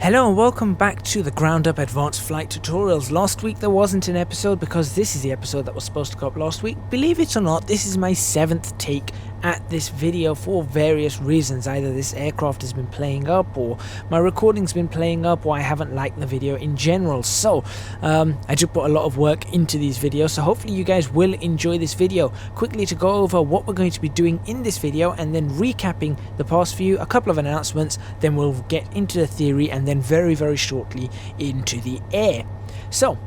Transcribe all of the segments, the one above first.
Hello and welcome back to the Ground Up Advanced Flight Tutorials. Last week there wasn't an episode because this is the episode that was supposed to go up last week. Believe it or not, this is my 7th take at this video for various reasons. Either this aircraft has been playing up, or my recording's been playing up, or I haven't liked the video in general. So I do put a lot of work into these videos, so hopefully you guys will enjoy this video. Quickly to go over what we're going to be doing in this video, and then recapping the past few, a couple of announcements, then we'll get into the theory, and then very shortly into the air. So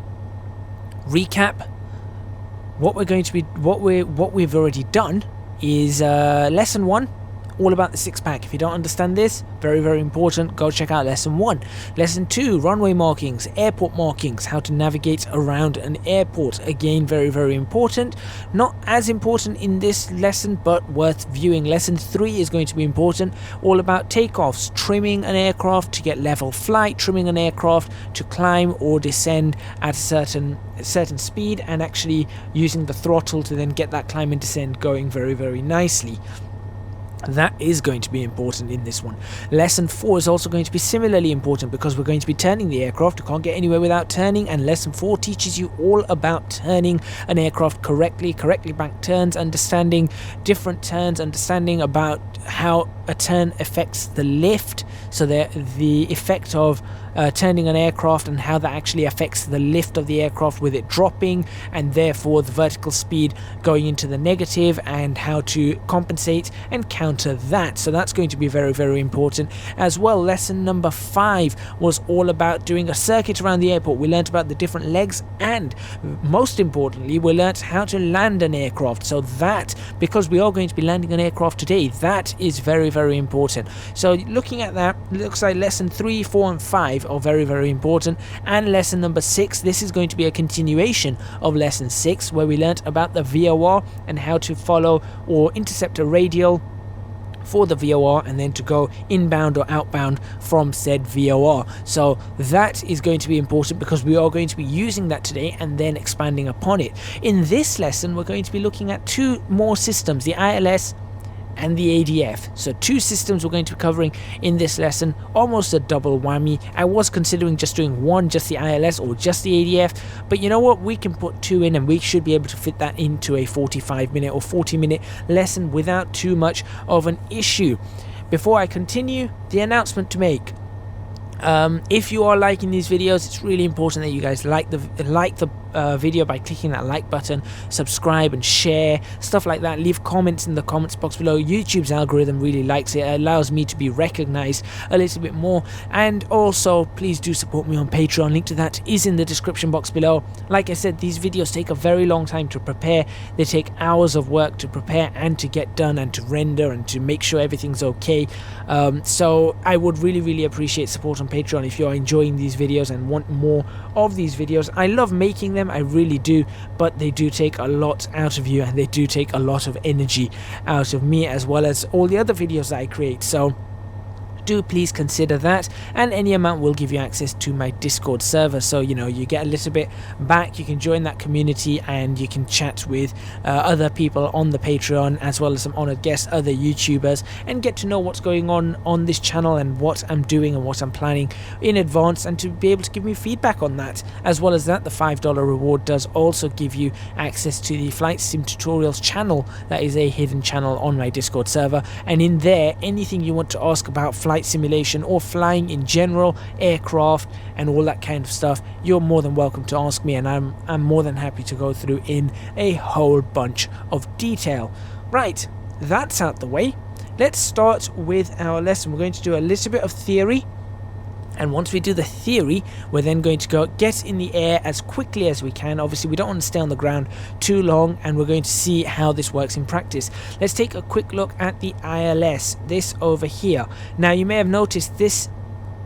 recap, what we've already done is lesson 1, all about the 6-pack. If you don't understand this, very important, go check out lesson 1. Lesson 2, runway markings, airport markings, how to navigate around an airport. Again, very important. Not as important in this lesson, but worth viewing. Lesson 3 is going to be important, all about takeoffs, trimming an aircraft to get level flight, trimming an aircraft to climb or descend at a certain speed, and actually using the throttle to then get that climb and descend going very nicely. That is going to be important in this one. Lesson 4 is also going to be similarly important because we're going to be turning the aircraft. You can't get anywhere without turning, and lesson 4 teaches you all about turning an aircraft correctly banked turns, understanding different turns, understanding about how a turn affects the lift, so the effect of turning an aircraft and how that actually affects the lift of the aircraft with it dropping, and therefore the vertical speed going into the negative, and how to compensate and counter that. So that's going to be very important as well. Lesson number 5 was all about doing a circuit around the airport. We learned about the different legs, and most importantly we learned how to land an aircraft. So that, because we are going to be landing an aircraft today, that is very important. So looking at that, it looks like lesson 3, 4 and 5 are very important, and lesson number 6, this is going to be a continuation of lesson 6, where we learnt about the VOR and how to follow or intercept a radial for the VOR, and then to go inbound or outbound from said VOR. So that is going to be important because we are going to be using that today and then expanding upon it. In this lesson we're going to be looking at 2 more systems, the ILS and the ADF. So 2 systems we're going to be covering in this lesson, almost a double whammy. I was considering just doing one, just the ILS or just the ADF, but you know what, we can put 2 in and we should be able to fit that into a 45-minute or 40-minute lesson without too much of an issue. Before I continue, the announcement to make. If you are liking these videos, it's really important that you guys like the video by clicking that like button, subscribe and share, stuff like that. Leave comments in the comments box below. YouTube's algorithm really likes it. It allows me to be recognized a little bit more. And also, please do support me on Patreon. Link to that is in the description box below. Like I said, these videos take a very long time to prepare. They take hours of work to prepare and to get done and to render and to make sure everything's okay. So I would really appreciate support on Patreon if you are enjoying these videos and want more of these videos. I love making them, I really do, but they do take a lot out of you, and they do take a lot of energy out of me, as well as all the other videos that I create. So do please consider that, and any amount will give you access to my Discord server, so you know, you get a little bit back. You can join that community and you can chat with other people on the Patreon, as well as some honored guests, other YouTubers, and get to know what's going on this channel and what I'm doing and what I'm planning in advance, and to be able to give me feedback on that. As well as that, the $5 reward does also give you access to the Flight Sim Tutorials channel. That is a hidden channel on my Discord server, and in there, anything you want to ask about flight simulation or flying in general, aircraft and all that kind of stuff, you're more than welcome to ask me, and I'm more than happy to go through in a whole bunch of detail. Right, that's out the way. Let's start with our lesson. We're going to do a little bit of theory, and once we do the theory, we're then going to go get in the air as quickly as we can. Obviously we don't want to stay on the ground too long, and we're going to see how this works in practice. Let's take a quick look at the ILS, this over here. Now you may have noticed this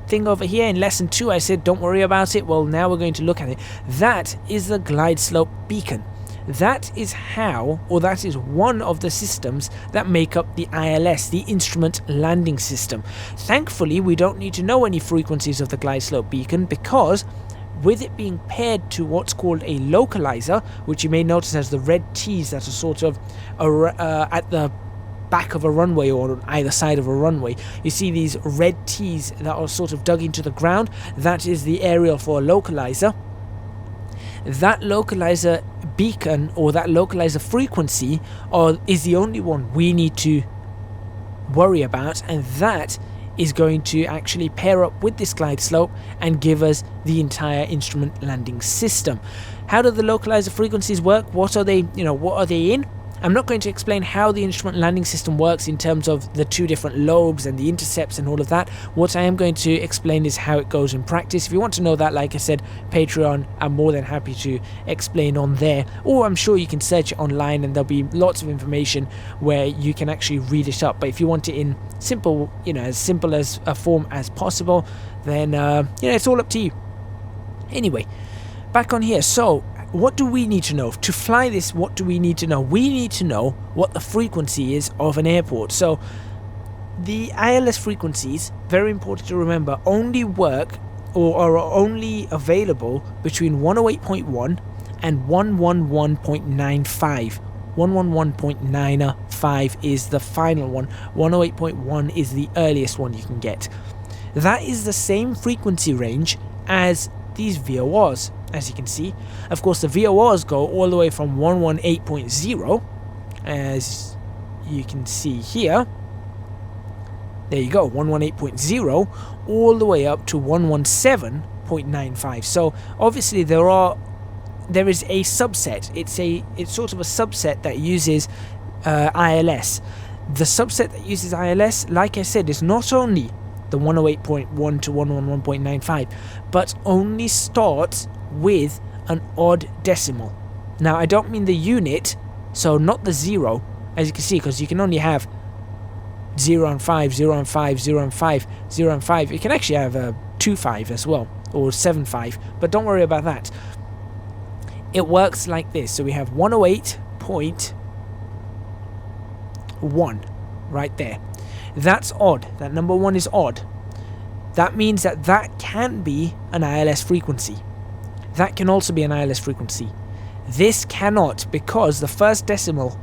thing over here in lesson 2. I said don't worry about it. Well, now we're going to look at it. That is the glide slope beacon. That is how, or that is one of the systems that make up the ILS, the Instrument Landing System. Thankfully, we don't need to know any frequencies of the glide slope beacon, because with it being paired to what's called a localizer, which you may notice has the red T's that are sort of at the back of a runway or on either side of a runway. You see these red T's that are sort of dug into the ground. That is the aerial for a localizer. That localizer beacon or that localizer frequency is the only one we need to worry about, and that is going to actually pair up with this glide slope and give us the entire instrument landing system. How do the localizer frequencies work? What are they, what are they in? I'm not going to explain how the instrument landing system works in terms of the two different lobes and the intercepts and all of that. What I am going to explain is how it goes in practice. If you want to know that, like I said, Patreon, I'm more than happy to explain on there. Or I'm sure you can search it online and there'll be lots of information where you can actually read it up. But if you want it in simple, as simple as a form as possible, then, it's all up to you. Anyway, back on here. So, what do we need to know? To fly this, what do we need to know? We need to know what the frequency is of an airport. So the ILS frequencies, very important to remember, only work or are only available between 108.1 and 111.95. 111.95 is the final one. 108.1 is the earliest one you can get. That is the same frequency range as these VORs. As you can see, of course, the VORs go all the way from 118.0, as you can see here. There you go, 118.0 all the way up to 117.95. So obviously there is a subset. It's sort of a subset that uses ILS. The subset that uses ILS, like I said, is not only the 108.1 to 111.95, but only starts with an odd decimal. Now, I don't mean the unit, so not the 0, as you can see, because you can only have 0 and 5, 0 and 5, 0 and 5, 0 and 5. You can actually have a 2.5 as well, or 7.5, but don't worry about that. It works like this. So we have 108.1 right there. That's odd. That number 1 is odd. That means that can be an ILS frequency. That can also be an ILS frequency. This cannot, because the first decimal,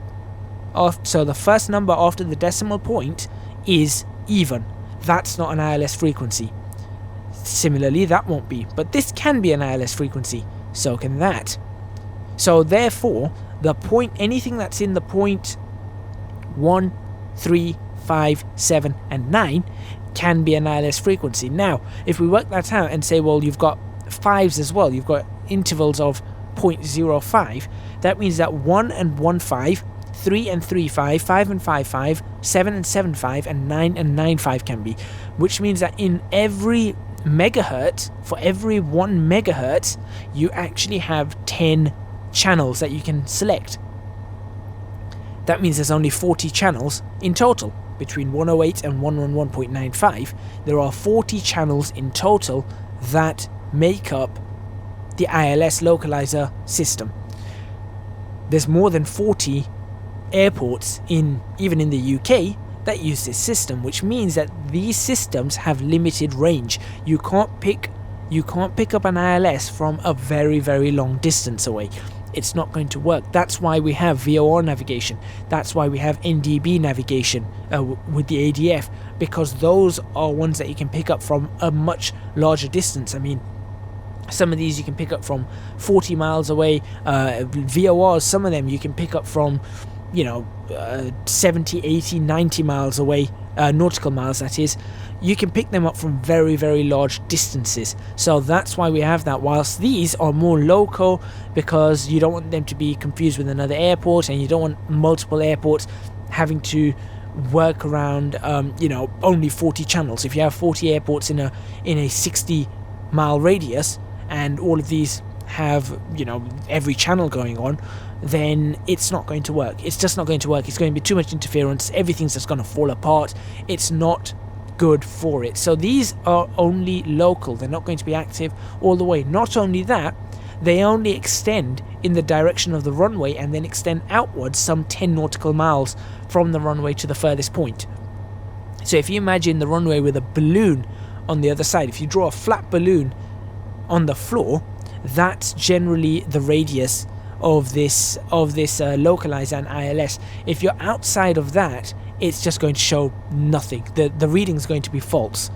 so the first number after the decimal point is even. That's not an ILS frequency. Similarly, that won't be. But this can be an ILS frequency. So can that. So therefore, anything that's in the point 1, 3, 5, 7, and 9 can be an ILS frequency. Now, if we work that out and say, well, you've got 5s as well, you've got intervals of 0.05, that means that 1 and 1.5, 3 and 3.5, 5 and 5.5, 7 and 7.5, and 9 and 9.5 can be, which means that in every megahertz, for every 1 megahertz, you actually have 10 channels that you can select. That means there's only 40 channels in total. Between 108 and 111.95, there are 40 channels in total that make up the ILS localizer system. There's more than 40 airports even in the UK that use this system, which means that these systems have limited range. You can't pick up an ILS from a very, very long distance away. It's not going to work. That's why we have VOR navigation. That's why we have NDB navigation with the ADF, because those are ones that you can pick up from a much larger distance. I mean, some of these you can pick up from 40 miles away. VORs, some of them you can pick up from 70, 80, 90 miles away, nautical miles that is. You can pick them up from very, very large distances. So that's why we have that, whilst these are more local, because you don't want them to be confused with another airport, and you don't want multiple airports having to work around only 40 channels. If you have 40 airports in a 60-mile radius, and all of these have every channel going on, then it's not going to work. It's just not going to work. It's going to be too much interference. Everything's just going to fall apart. It's not good for it. So these are only local. They're not going to be active all the way. Not only that, they only extend in the direction of the runway and then extend outwards some 10 nautical miles from the runway to the furthest point. So if you imagine the runway with a balloon on the other side, if you draw a flat balloon on the floor, that's generally the radius of this localizer and ILS. If you're outside of that, it's just going to show nothing. The reading is going to be false.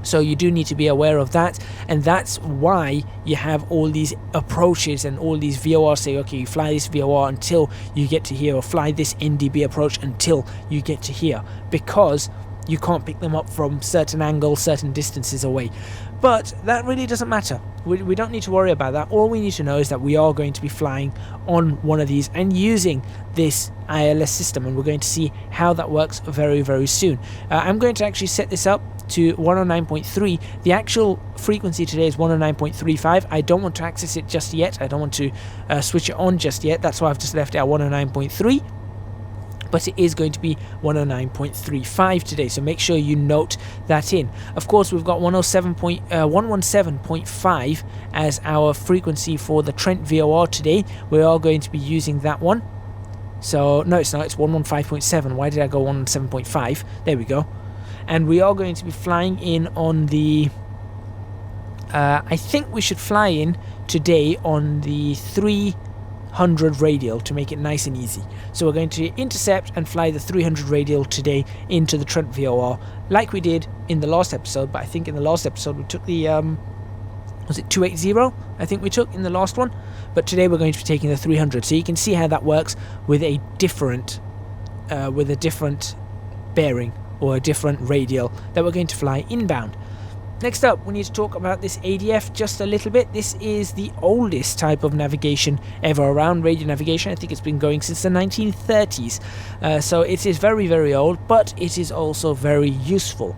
So you do need to be aware of that, and that's why you have all these approaches and all these VOR say, okay, you fly this VOR until you get to here, or fly this NDB approach until you get to here, because you can't pick them up from certain angles, certain distances away. But that really doesn't matter. We don't need to worry about that. All we need to know is that we are going to be flying on one of these and using this ILS system, and we're going to see how that works very, very soon. I'm going to actually set this up to 109.3. The actual frequency today is 109.35. I don't want to access it just yet. I don't want to switch it on just yet. That's why I've just left it at 109.3. But it is going to be 109.35 today, so make sure you note that in. Of course, we've got 117.5 as our frequency for the Trent VOR today. We are going to be using that one. So no, it's not, it's 115.7. Why did I go 117.5? There we go. And we are going to be flying in on the I think we should fly in today on the 300 radial to make it nice and easy. So we're going to intercept and fly the 300 radial today into the Trent VOR, like we did in the last episode. But I think in the last episode we took the was it 280? I think we took in the last one. But today we're going to be taking the 300. So you can see how that works with a different bearing, or a different radial that we're going to fly inbound. Next up, we need to talk about this ADF just a little bit. This is the oldest type of navigation ever around, radio navigation. I think it's been going since the 1930s. So it is very, very old, but it is also very useful.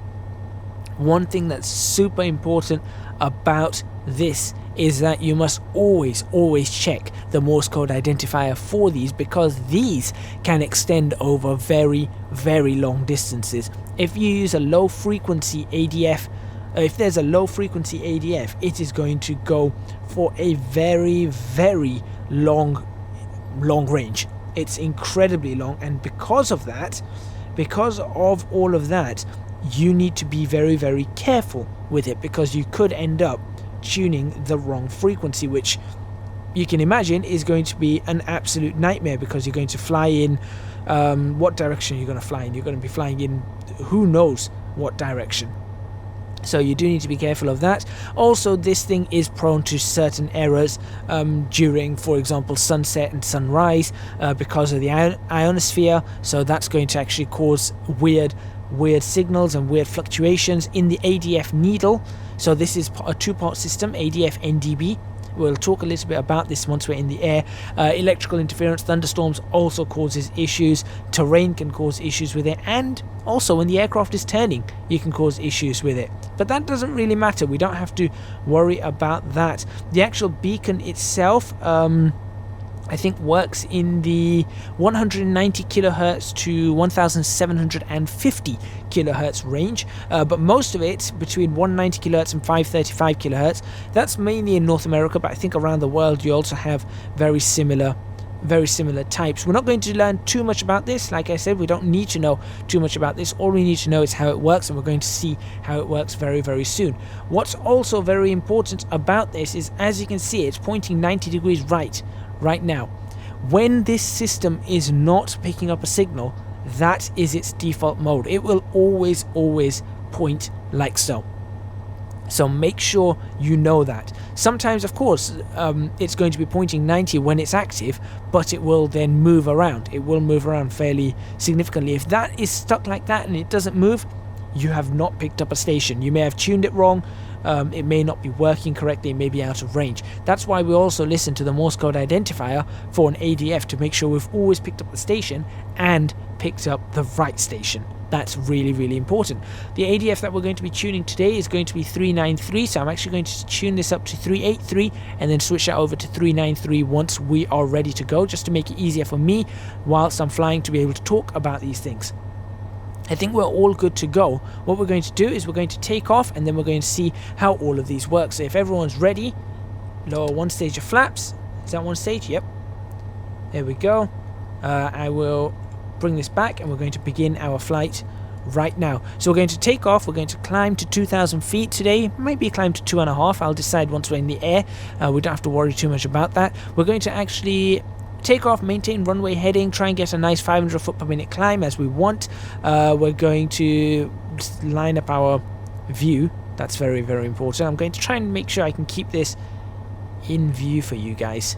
One thing that's super important about this is that you must always check the Morse code identifier for these, because these can extend over very, very long distances. If you use a low frequency ADF, if there's a low frequency ADF, it is going to go for a very, very long range. It's incredibly long, and because of all of that, you need to be very, very careful with it, because you could end up tuning the wrong frequency, which you can imagine is going to be an absolute nightmare, because you're going to fly in what direction are you going to fly in? You're going to be flying in who knows what direction. So you do need to be careful of that. Also, this thing is prone to certain errors during, for example, sunset and sunrise because of the ionosphere. So that's going to actually cause weird signals and weird fluctuations in the ADF needle. So this is a two-part system, ADF NDB. We'll talk a little bit about this once we're in the air. Electrical interference, thunderstorms also causes issues. Terrain can cause issues with it, and also when the aircraft is turning, you can cause issues with it. But that doesn't really matter. We don't have to worry about that. The actual beacon itself, I think, works in the 190 kilohertz to 1750 kilohertz range, but most of it between 190 kilohertz and 535 kilohertz. That's mainly in North America, but I think around the world you also have very similar types. We're not going to learn too much about this. Like I said, we don't need to know too much about this. All we need to know is how it works, and we're going to see how it works very, very soon. What's also very important about this is, as you can see, it's pointing 90 degrees right now. When this system is not picking up a signal, that is its default mode. It will always point like so. So make sure you know that. Sometimes, of course, it's going to be pointing 90 when it's active, but it will then move around. It will move around fairly significantly. If that is stuck like that and it doesn't move, you have not picked up a station. You may have tuned it wrong. It may not be working correctly. It may be out of range. That's why we also listen to the Morse code identifier for an ADF to make sure we've always picked up the station and picked up the right station. That's really, really important. The ADF that we're going to be tuning today is going to be 393, so I'm actually going to tune this up to 383 and then switch that over to 393 once we are ready to go, just to make it easier for me whilst I'm flying to be able to talk about these things. I think we're all good to go. What we're going to do is we're going to take off, and then we're going to see how all of these work. So if everyone's ready, lower one stage of flaps. Is that one stage? Yep. There we go. I will bring this back, and we're going to begin our flight right now. So we're going to take off. We're going to climb to 2,000 feet today. Maybe climb to 2.5. I'll decide once we're in the air. We don't have to worry too much about that. We're going to actually take off, maintain runway heading, try and get a nice 500 foot per minute climb as we want. We're going to line up our view. That's very, very important. I'm going to try and make sure I can keep this in view for you guys.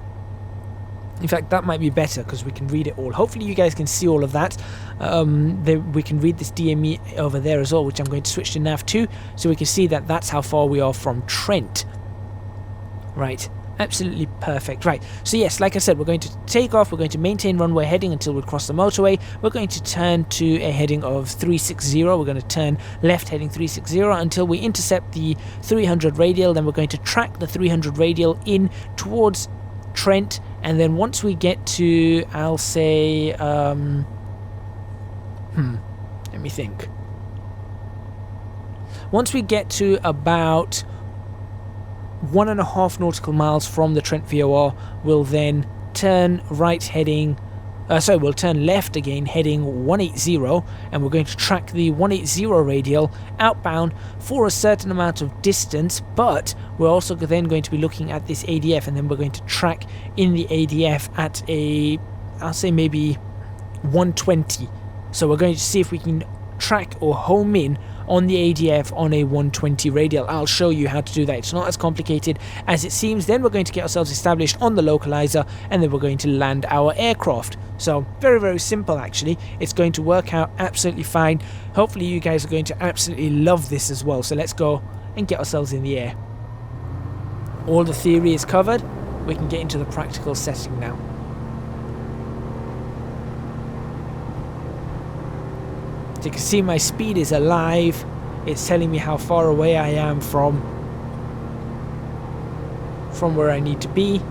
In fact, that might be better because we can read it all. Hopefully you guys can see all of that. We can read this DME over there as well, which I'm going to switch to nav 2 so we can see that that's how far we are from Trent. Right, absolutely perfect. Right, so yes, like I said, we're going to take off, we're going to maintain runway heading until we cross the motorway. We're going to turn to a heading of 360. We're going to turn left heading 360 until we intercept the 300 radial. Then we're going to track the 300 radial in towards Trent, and then once we get to, I'll say, let me think. Once we get to about 1.5 nautical miles from the Trent VOR, we'll then turn right heading, we'll turn left again heading 180, and we're going to track the 180 radial outbound for a certain amount of distance, but we're also then going to be looking at this ADF, and then we're going to track in the ADF at a, I'll say maybe 120. So we're going to see if we can track or home in on the ADF on a 120 radial. I'll show you how to do that. It's not as complicated as it seems. Then we're going to get ourselves established on the localizer, and then we're going to land our aircraft. So very, very simple actually. It's going to work out absolutely fine. Hopefully you guys are going to absolutely love this as well. So let's go and get ourselves in the air. All the theory is covered. We can get into the practical setting now. As you can see, my speed is alive. It's telling me how far away I am from where I need to be.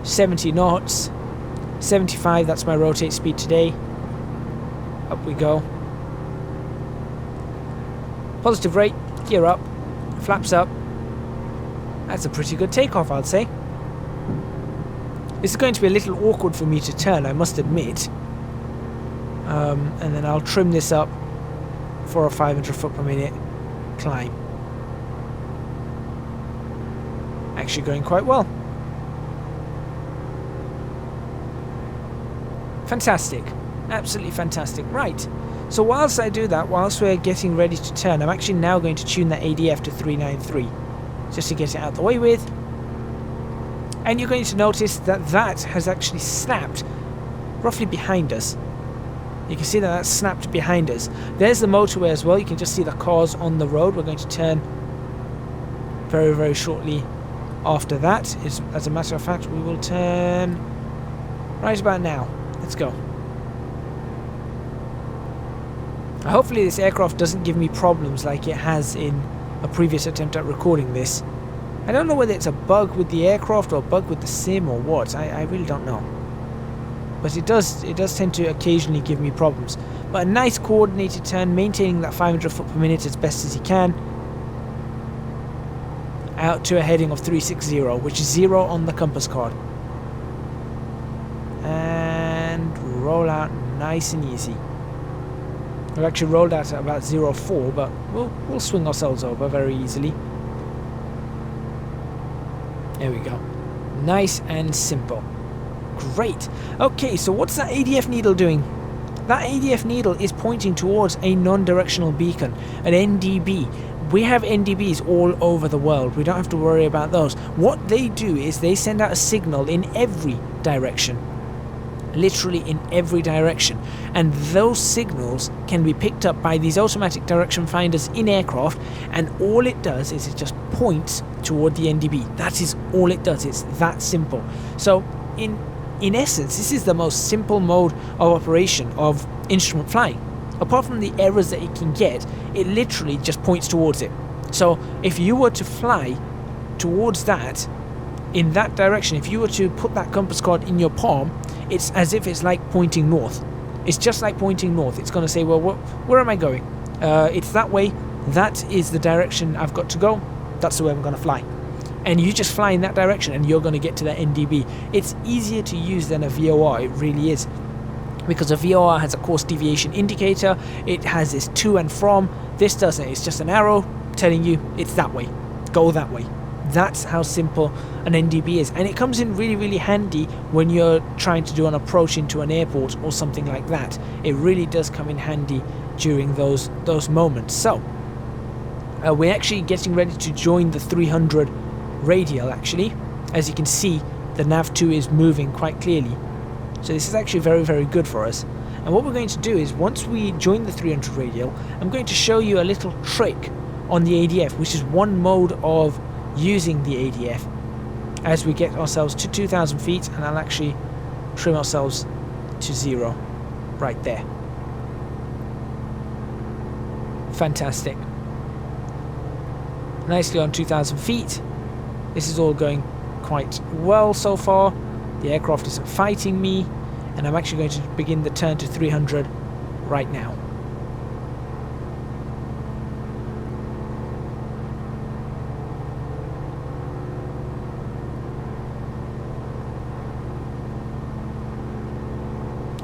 70 knots. 75, that's my rotate speed today. Up we go. Positive rate, gear up, flaps up. That's a pretty good takeoff, I'd say. This is going to be a little awkward for me to turn, I must admit. And then I'll trim this up for a 500 foot per minute climb. Actually going quite well. Fantastic. Absolutely fantastic. Right. So whilst I do that, whilst we're getting ready to turn, I'm actually now going to tune that ADF to 393. Just to get it out of the way with. And you're going to notice that that has actually snapped roughly behind us. You can see that that's snapped behind us. There's the motorway as well. You can just see the cars on the road. We're going to turn very, very shortly after that. As a matter of fact, we will turn right about now. Let's go. Hopefully this aircraft doesn't give me problems like it has in a previous attempt at recording this. I don't know whether it's a bug with the aircraft or a bug with the sim or what. I really don't know. But it does tend to occasionally give me problems. But a nice coordinated turn, maintaining that 500 foot per minute as best as you can. Out to a heading of 360, which is 0 on the compass card. And roll out nice and easy. We've actually rolled out at about 0.4, but we'll swing ourselves over very easily. There we go. Nice and simple. Great. Okay, so what's that ADF needle doing? That ADF needle is pointing towards a non-directional beacon, an NDB. We have NDBs all over the world. We don't have to worry about those. What they do is they send out a signal in every direction. Literally in every direction. And those signals can be picked up by these automatic direction finders in aircraft, and all it does is it just points toward the NDB. That is all it does. It's that simple. So in essence, this is the most simple mode of operation of instrument flying. Apart from the errors that it can get, it literally just points towards it. So if you were to fly towards that, in that direction, if you were to put that compass card in your palm, it's as if it's like pointing north. It's just like pointing north. It's going to say, well, where am I going? It's that way. That is the direction I've got to go. That's the way I'm going to fly. And you just fly in that direction and you're going to get to that NDB. It's easier to use than a VOR, it really is. Because a VOR has a course deviation indicator, it has this to and from. This doesn't, it's just an arrow telling you it's that way. Go that way. That's how simple an NDB is, and it comes in really, really handy when you're trying to do an approach into an airport or something like that. It really does come in handy during those moments. So we're actually getting ready to join the 300 radial. Actually, as you can see, the nav2 is moving quite clearly, so this is actually very, very good for us. And what we're going to do is, once we join the 300 radial, I'm going to show you a little trick on the ADF, which is one mode of using the ADF as we get ourselves to 2,000 feet, and I'll actually trim ourselves to 0 right there. Fantastic. Nicely on 2,000 feet. This is all going quite well so far. The aircraft isn't fighting me, and I'm actually going to begin the turn to 300 right now.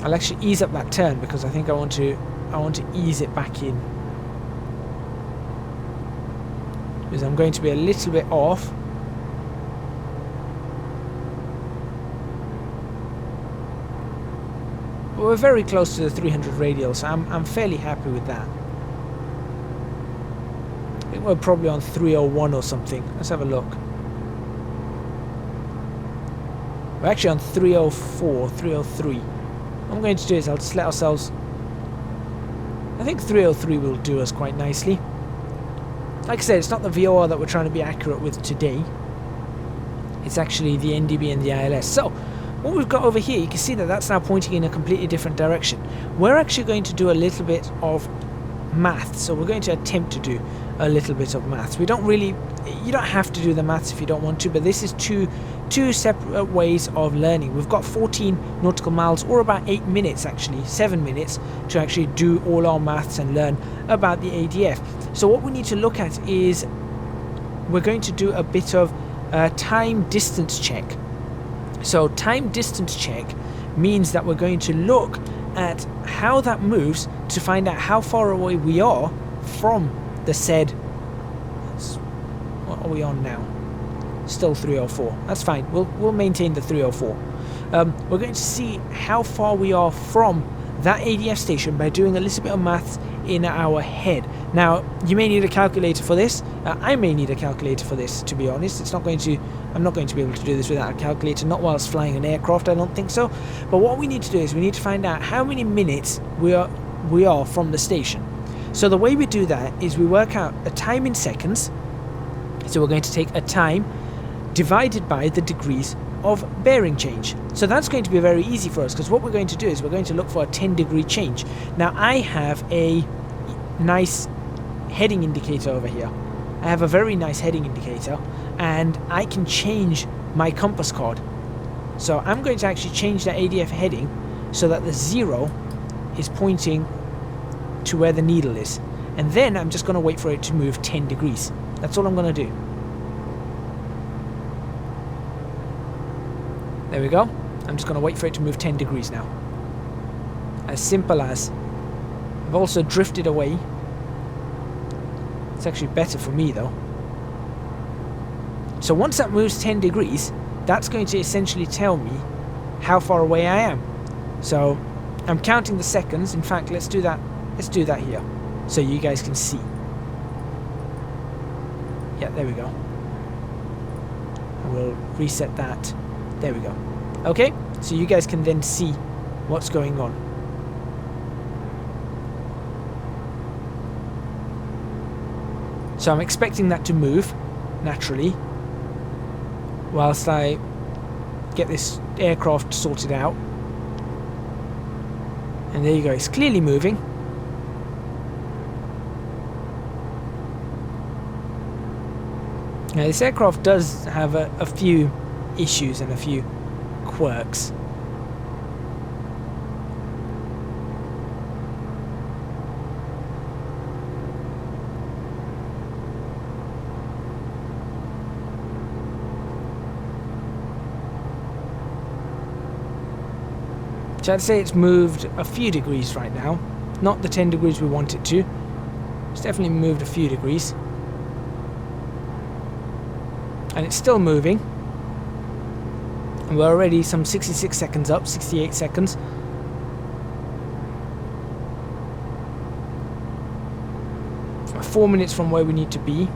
I'll actually ease up that turn because I think I want to ease it back in, because I'm going to be a little bit off. But we're very close to the 300 radial, so I'm fairly happy with that. I think we're probably on 301 or something. Let's have a look. We're actually on 304, 303. What I'm going to do is I'll just let ourselves... I think 303 will do us quite nicely. Like I said, it's not the VOR that we're trying to be accurate with today. It's actually the NDB and the ILS. So, what we've got over here, you can see that that's now pointing in a completely different direction. We're actually going to do a little bit of maths. So we're going to attempt to do a little bit of maths. We don't really... You don't have to do the maths if you don't want to, but this is two separate ways of learning. We've got 14 nautical miles, or about 8 minutes actually, 7 minutes, to actually do all our maths and learn about the ADF. So what we need to look at is we're going to do a bit of time distance check. So time distance check means that we're going to look at how that moves to find out how far away we are from the said... What are we on now? Still 304. That's fine. We'll maintain the 304. We're going to see how far we are from that ADF station by doing a little bit of maths in our head. Now, you may need a calculator for this. I may need a calculator for this, to be honest. I'm not going to be able to do this without a calculator, not whilst flying an aircraft, I don't think so. But what we need to do is we need to find out how many minutes we are from the station. So the way we do that is we work out a time in seconds. So we're going to take a time divided by the degrees of bearing change. So that's going to be very easy for us, because what we're going to do is we're going to look for a 10-degree change. Now I have a nice heading indicator over here. I have a very nice heading indicator, and I can change my compass card. So I'm going to actually change that ADF heading so that the 0 is pointing to where the needle is, and then I'm just going to wait for it to move 10 degrees. That's all I'm going to do. There we go. I'm just going to wait for it to move 10 degrees now. As simple as. I've also drifted away. It's actually better for me though. So once that moves 10 degrees, that's going to essentially tell me how far away I am. So I'm counting the seconds. In fact, let's do that. Let's do that here, so you guys can see. Yeah, there we go. We'll reset that. There we go. Okay, so you guys can then see what's going on. So I'm expecting that to move naturally whilst I get this aircraft sorted out. And there you go, it's clearly moving. Now this aircraft does have a few issues and a few quirks. So I'd say it's moved a few degrees right now. Not the 10 degrees we want it to. It's definitely moved a few degrees. and it's still moving. And we're already some 66 seconds up, 68 seconds. We're 4 minutes from where we need to be.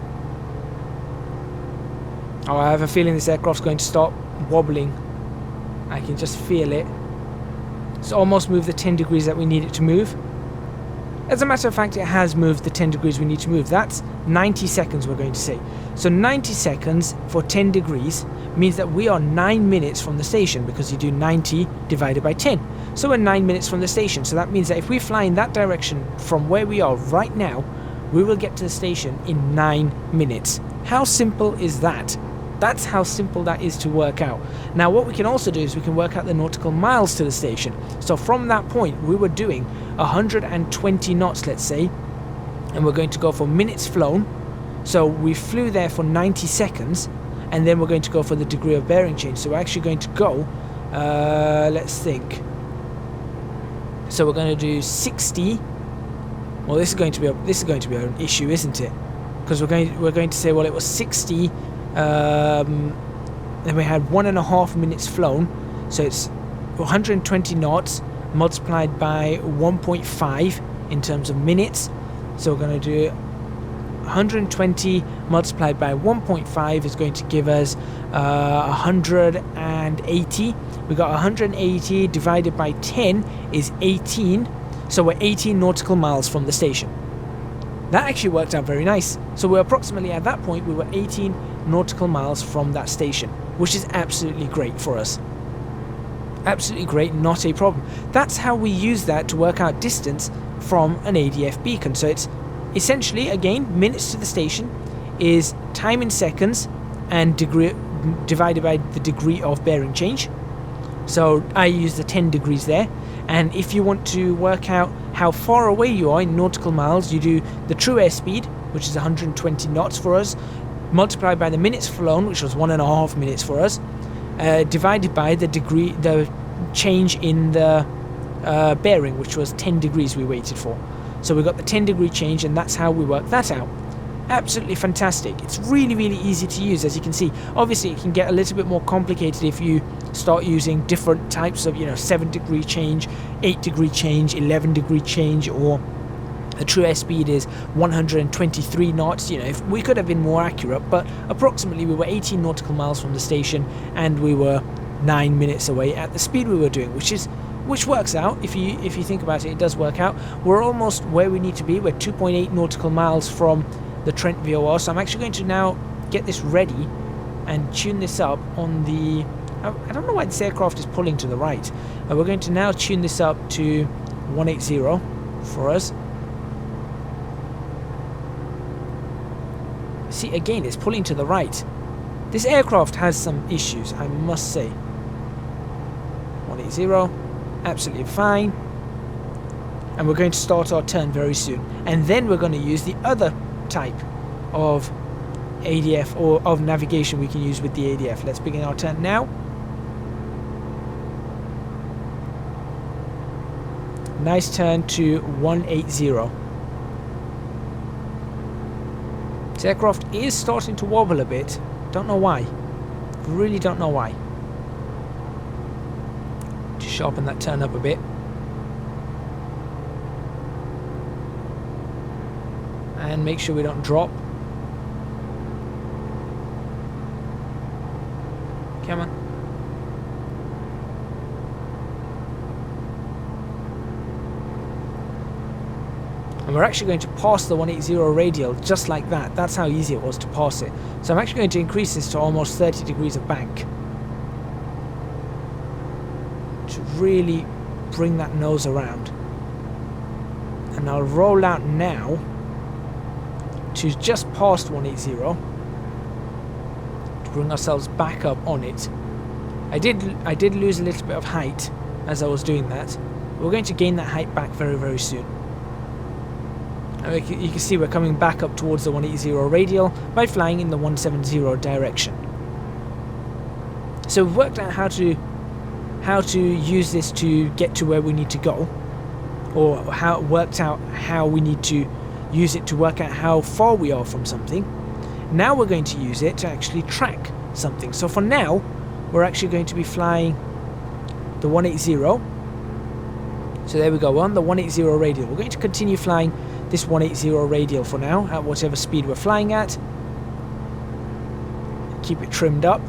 Oh, I have a feeling this aircraft's going to start wobbling. I can just feel it. It's almost moved the 10 degrees that we need it to move. As a matter of fact, it has moved the 10 degrees we need to move. That's 90 seconds, we're going to say. So 90 seconds for 10 degrees means that we are 9 minutes from the station, because you do 90 divided by 10. So we're 9 minutes from the station. So that means that if we fly in that direction from where we are right now, we will get to the station in 9 minutes. How simple is that? That's how simple that is to work out. Now what we can also do is we can work out the nautical miles to the station. So from that point we were doing 120 knots, let's say, and we're going to go for minutes flown. So we flew there for 90 seconds, and then we're going to go for the degree of bearing change. So we're actually going to go, let's think. So we're going to do 60. Well, this is going to be an issue, isn't it? Because we're going to say, well, it was 60. Then we had 1.5 minutes flown, so it's 120 knots multiplied by 1.5 in terms of minutes. So we're going to do 120 multiplied by 1.5 is going to give us 180. We got 180 divided by 10 is 18. So we're 18 nautical miles from the station. That actually worked out very nice. So we're approximately, at that point, we were 18 nautical miles from that station, which is absolutely great for us. Absolutely great, not a problem. That's how we use that to work out distance from an ADF beacon. So it's essentially, again, minutes to the station is time in seconds and degree divided by the degree of bearing change. So I use the 10 degrees there. And if you want to work out how far away you are in nautical miles, you do the true airspeed, which is 120 knots for us, multiplied by the minutes flown, which was 1.5 minutes for us, divided by the change in the bearing, which was 10 degrees we waited for. So we got the 10 degree change, and that's how we work that out. Absolutely fantastic. It's really, really easy to use, as you can see. Obviously, it can get a little bit more complicated if you start using different types of, 7 degree change, 8 degree change, 11 degree change, or the true airspeed is 123 knots. If we could have been more accurate, but approximately we were 18 nautical miles from the station, and we were 9 minutes away at the speed we were doing, which works out. If you think about it, it does work out. We're almost where we need to be. We're 2.8 nautical miles from the Trent VOR. So I'm actually going to now get this ready and tune this up on the... I don't know why this aircraft is pulling to the right. We're going to now tune this up to 180 for us. See, again, it's pulling to the right. This aircraft has some issues, I must say. 180, absolutely fine. And we're going to start our turn very soon. And then we're going to use the other type of ADF or of navigation we can use with the ADF. Let's begin our turn now. Nice turn to 180. This aircraft is starting to wobble a bit. Don't know why. Really don't know why. Just sharpen that turn up a bit. And make sure we don't drop. Come on. And we're actually going to pass the 180 radial just like that. That's how easy it was to pass it. So I'm actually going to increase this to almost 30 degrees of bank, to really bring that nose around. And I'll roll out now to just past 180 to bring ourselves back up on it. I did lose a little bit of height as I was doing that. We're going to gain that height back very, very soon. And you can see we're coming back up towards the 180 radial by flying in the 170 direction. So we've worked out how to use this to get to where we need to go, or worked out how we need to use it to work out how far we are from something. Now we're going to use it to actually track something. So for now, we're actually going to be flying the 180. So there we go, we're on the 180 radial. We're going to continue flying this 180 radial for now, at whatever speed we're flying at. Keep it trimmed up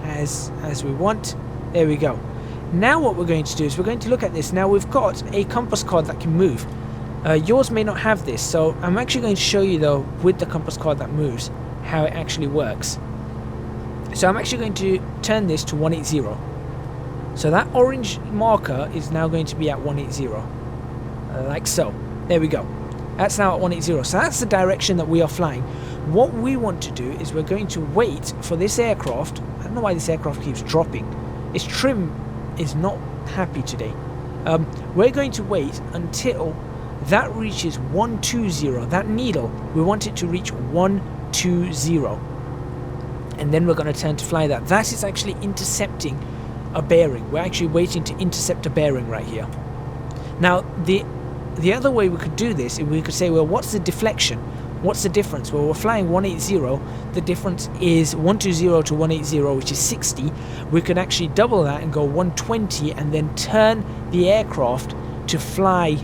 as we want. There we go. Now what we're going to do is we're going to look at this. Now we've got a compass card that can move. Yours may not have this, so I'm actually going to show you though, with the compass card that moves, how it actually works. So I'm actually going to turn this to 180. So that orange marker is now going to be at 180, like so. There we go. That's now at 180. So that's the direction that we are flying. What we want to do is we're going to wait for this aircraft. I don't know why this aircraft keeps dropping. Its trim is not happy today. We're going to wait until that reaches 120. That needle, we want it to reach 120. And then we're going to turn to fly that. That is actually intercepting a bearing. We're actually waiting to intercept a bearing right here. Now, the other way we could do this, we could say, well, what's the deflection? What's the difference? Well, we're flying 180. The difference is 120 to 180, which is 60. We could actually double that and go 120 and then turn the aircraft to fly.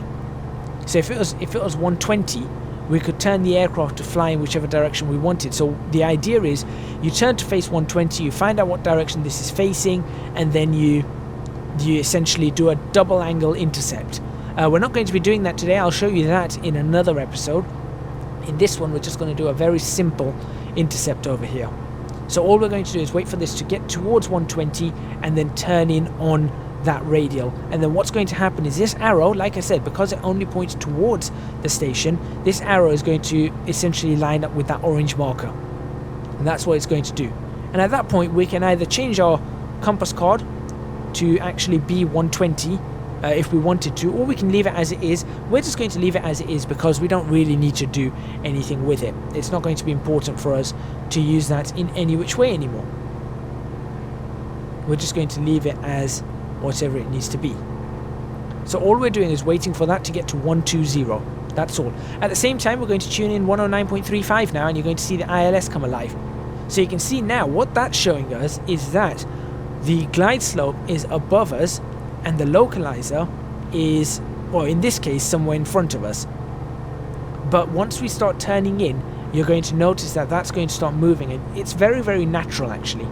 So if it was 120, we could turn the aircraft to fly in whichever direction we wanted. So the idea is you turn to face 120, you find out what direction this is facing, and then you essentially do a double angle intercept. We're not going to be doing that today. I'll show you that in another episode. In this one, we're just going to do a very simple intercept over here. So all we're going to do is wait for this to get towards 120 and then turn in on that radial. And then what's going to happen is this arrow, like I said, because it only points towards the station, this arrow is going to essentially line up with that orange marker. And that's what it's going to do. And at that point, we can either change our compass card to actually be 120 if we wanted to, or we can leave it as it is. We're just going to leave it as it is because we don't really need to do anything with it. It's not going to be important for us to use that in any which way anymore. We're just going to leave it as whatever it needs to be. So all we're doing is waiting for that to get to 120. That's all. At the same time, we're going to tune in 109.35 now, and you're going to see the ILS come alive. So you can see now what that's showing us is that the glide slope is above us and the localizer is, well, in this case, somewhere in front of us. But once we start turning in, you're going to notice that that's going to start moving, and it's very, very natural actually.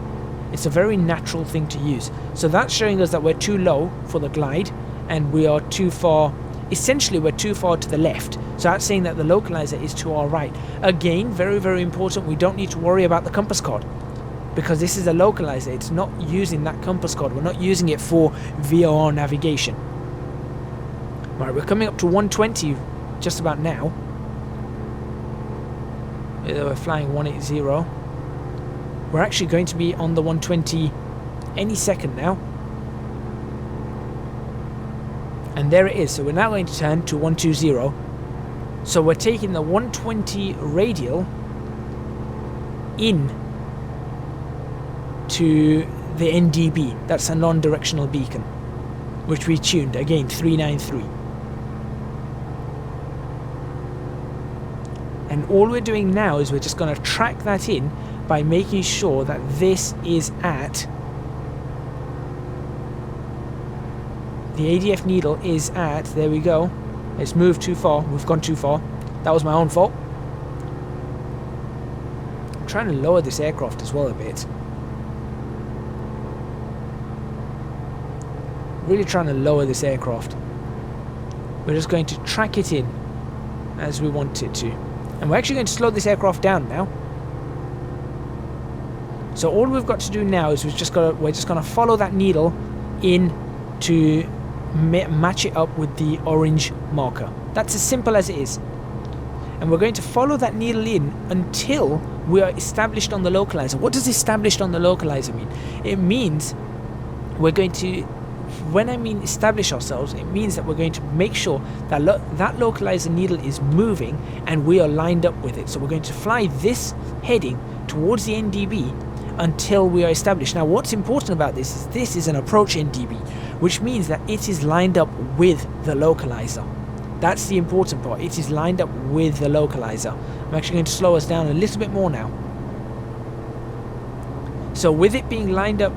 It's a very natural thing to use. So that's showing us that we're too low for the glide and we are too far, essentially we're too far to the left. So that's saying that the localizer is to our right. Again, very, very important, we don't need to worry about the compass card because this is a localizer. It's not using that compass card. We're not using it for VOR navigation. Right, we're coming up to 120 just about now. We're flying 180. We're actually going to be on the 120 any second now. And there it is. So we're now going to turn to 120. So we're taking the 120 radial in to the NDB. That's a non-directional beacon, which we tuned, again, 393. And all we're doing now is we're just going to track that in by making sure that this is at, the ADF needle is at, there we go, it's moved too far, we've gone too far, that was my own fault. I'm trying to lower this aircraft as well a bit. Really trying to lower this aircraft. We're just going to track it in as we want it to. And we're actually going to slow this aircraft down now. So all we've got to do now is we're just going to follow that needle in to match it up with the orange marker. That's as simple as it is. And we're going to follow that needle in until we are established on the localizer. What does established on the localizer mean? It means we're going to, when I mean establish ourselves, it means that we're going to make sure that that localizer needle is moving and we are lined up with it. So we're going to fly this heading towards the NDB until we are established. Now what's important about this is an approach NDB, which means that it is lined up with the localizer. That's the important part. It is lined up with the localizer. I'm actually going to slow us down a little bit more now. So with it being lined up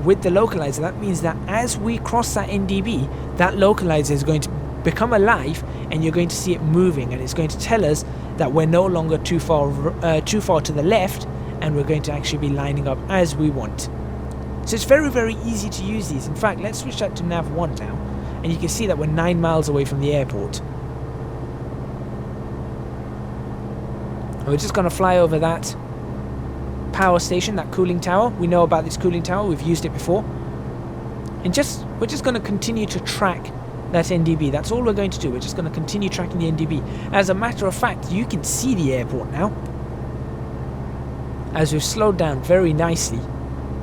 with the localizer, that means that as we cross that NDB, that localizer is going to become alive, and you're going to see it moving, and it's going to tell us that we're no longer too far to the left, and we're going to actually be lining up as we want. So it's very, very easy to use these. In fact, let's switch that to nav 1 now, and you can see that we're 9 miles away from the airport. And we're just going to fly over that power station, that cooling tower. We know about this cooling tower, we've used it before. And we're just going to continue to track that NDB. That's all we're going to do. We're just going to continue tracking the NDB. As a matter of fact, you can see the airport now, as we've slowed down very nicely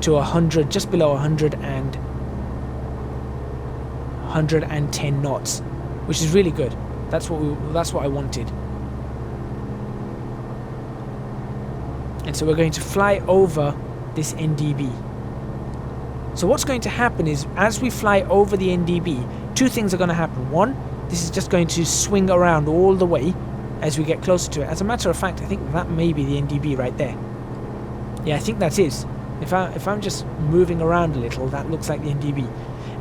to 100, just below 110 knots, which is really good. That's what I wanted. And so we're going to fly over this NDB. So what's going to happen is, as we fly over the NDB, two things are going to happen. One, this is just going to swing around all the way as we get closer to it. As a matter of fact, I think that may be the NDB right there. Yeah, I think that is. If I'm just moving around a little, that looks like the NDB.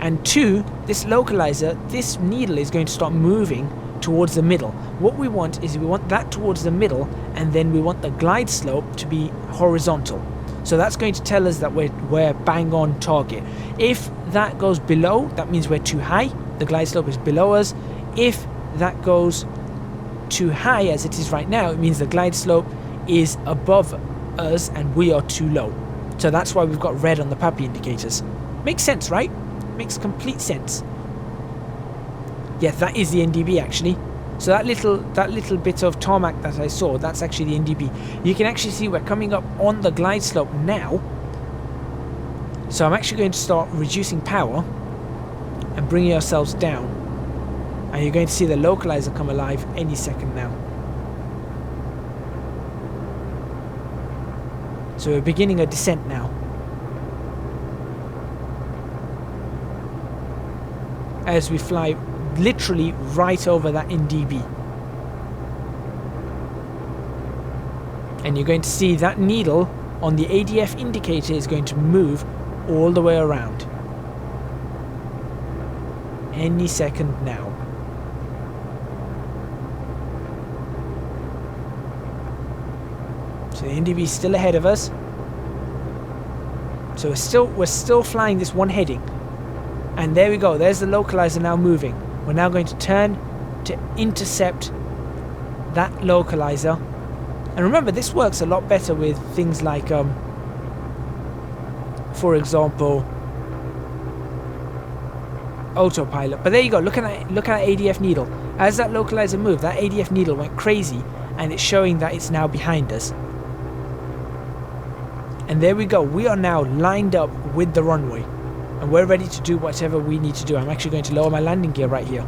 And two, this localizer, this needle is going to start moving towards the middle. What we want is we want that towards the middle, and then we want the glide slope to be horizontal. So that's going to tell us that we're bang on target. If that goes below, that means we're too high. The glide slope is below us. If that goes too high, as it is right now, it means the glide slope is above us and we are too low. So that's why we've got red on the puppy indicators. Makes sense, right? Makes complete sense. Yeah, that is the NDB actually. So that little bit of tarmac that I saw, that's actually the NDB. You can actually see we're coming up on the glide slope now. So I'm actually going to start reducing power and bringing ourselves down. And you're going to see the localizer come alive any second now. So we're beginning a descent now. As we fly literally right over that NDB. And you're going to see that needle on the ADF indicator is going to move all the way around. Any second now. So the NDB is still ahead of us. So we're still flying this one heading. And there we go, there's the localizer now moving. We're now going to turn to intercept that localizer. And remember, this works a lot better with things like, for example, autopilot. But there you go, look at that ADF needle. As that localizer moved, that ADF needle went crazy, and it's showing that it's now behind us. And there we go, we are now lined up with the runway. And we're ready to do whatever we need to do. I'm actually going to lower my landing gear right here.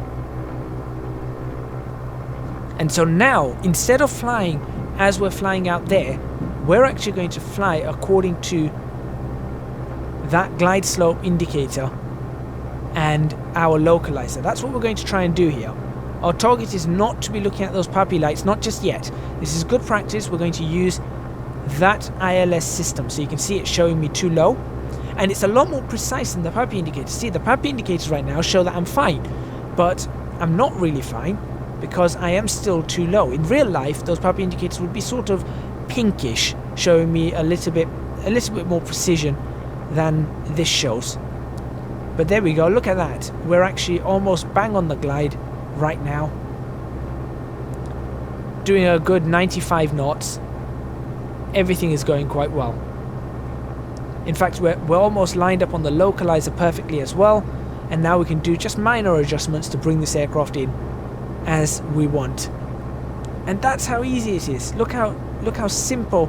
And so now, instead of flying as we're flying out there, we're actually going to fly according to that glide slope indicator and our localizer. That's what we're going to try and do here. Our target is not to be looking at those puppy lights, not just yet. This is good practice. We're going to use that ILS system. So you can see it showing me too low. And it's a lot more precise than the puppy indicator. See, the puppy indicators right now show that I'm fine, but I'm not really fine because I am still too low. In real life, those puppy indicators would be sort of pinkish, showing me a little bit more precision than this shows. But there we go, look at that. We're actually almost bang on the glide right now. Doing a good 95 knots. Everything is going quite well. In fact, we're almost lined up on the localizer perfectly as well, and now we can do just minor adjustments to bring this aircraft in as we want. And that's how easy it is. Look how simple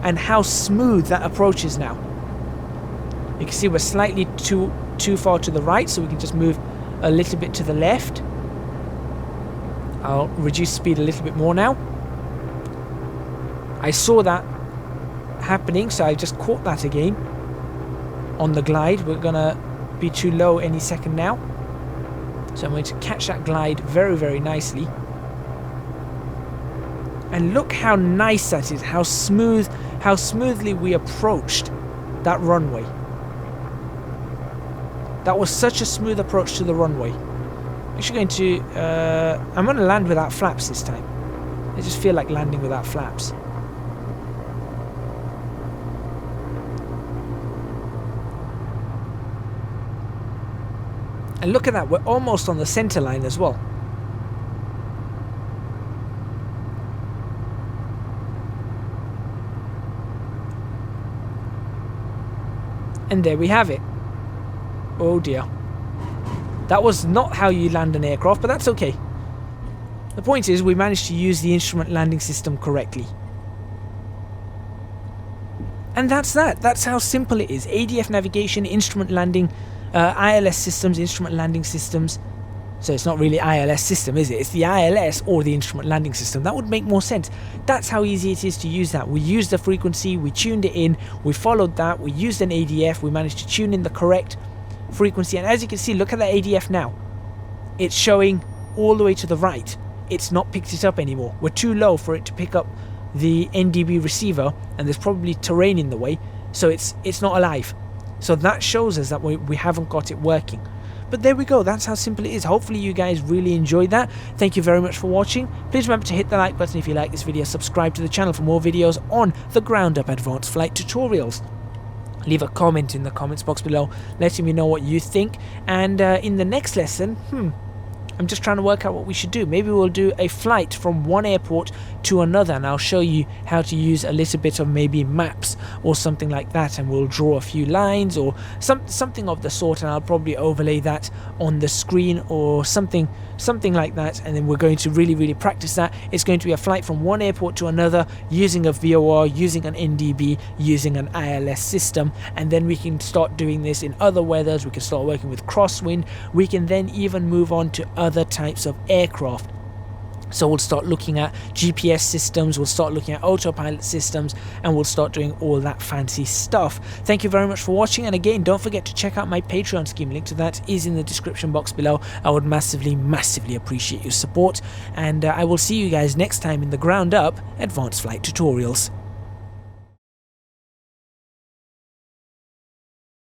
and how smooth that approach is now. You can see we're slightly too far to the right, so we can just move a little bit to the left. I'll reduce speed a little bit more now. I saw that happening, so I just caught that again. On the glide, we're gonna be too low any second now. So I'm going to catch that glide very, very nicely. And look how nice that is, how smoothly we approached that runway. That was such a smooth approach to the runway. I'm actually going to, I'm going to land without flaps this time. I just feel like landing without flaps. And look at that, we're almost on the center line as well. And there we have it. Oh dear. That was not how you land an aircraft, but that's okay. The point is, we managed to use the instrument landing system correctly. And that's that. That's how simple it is. ADF navigation, instrument landing, ILS systems, instrument landing systems. So it's not really ILS system, is it? It's the ILS or the instrument landing system. That would make more sense. That's how easy it is to use that. We used the frequency, we tuned it in, we followed that, we used an ADF, we managed to tune in the correct frequency. And as you can see, look at that ADF now. It's showing all the way to the right. It's not picked it up anymore. We're too low for it to pick up the NDB receiver, and there's probably terrain in the way, so it's not alive. So that shows us that we haven't got it working. But there we go, that's how simple it is. Hopefully you guys really enjoyed that. Thank you very much for watching. Please remember to hit the like button if you like this video, subscribe to the channel for more videos on the ground up advanced flight tutorials. Leave a comment in the comments box below letting me know what you think, and in the next lesson, I'm just trying to work out what we should do. Maybe we'll do a flight from one airport to another, and I'll show you how to use a little bit of maybe maps or something like that, and we'll draw a few lines or something of the sort, and I'll probably overlay that on the screen or something like that, and then we're going to really practice that. It's going to be a flight from one airport to another using a VOR, using an NDB, using an ILS system, and then we can start doing this in other weathers. We can start working with crosswind. We can then even move on to other types of aircraft. So we'll start looking at GPS systems, we'll start looking at autopilot systems, and we'll start doing all that fancy stuff. Thank you very much for watching, and again, don't forget to check out my Patreon scheme. Link to that is in the description box below. I would massively appreciate your support, and I will see you guys next time in the ground up advanced flight tutorials.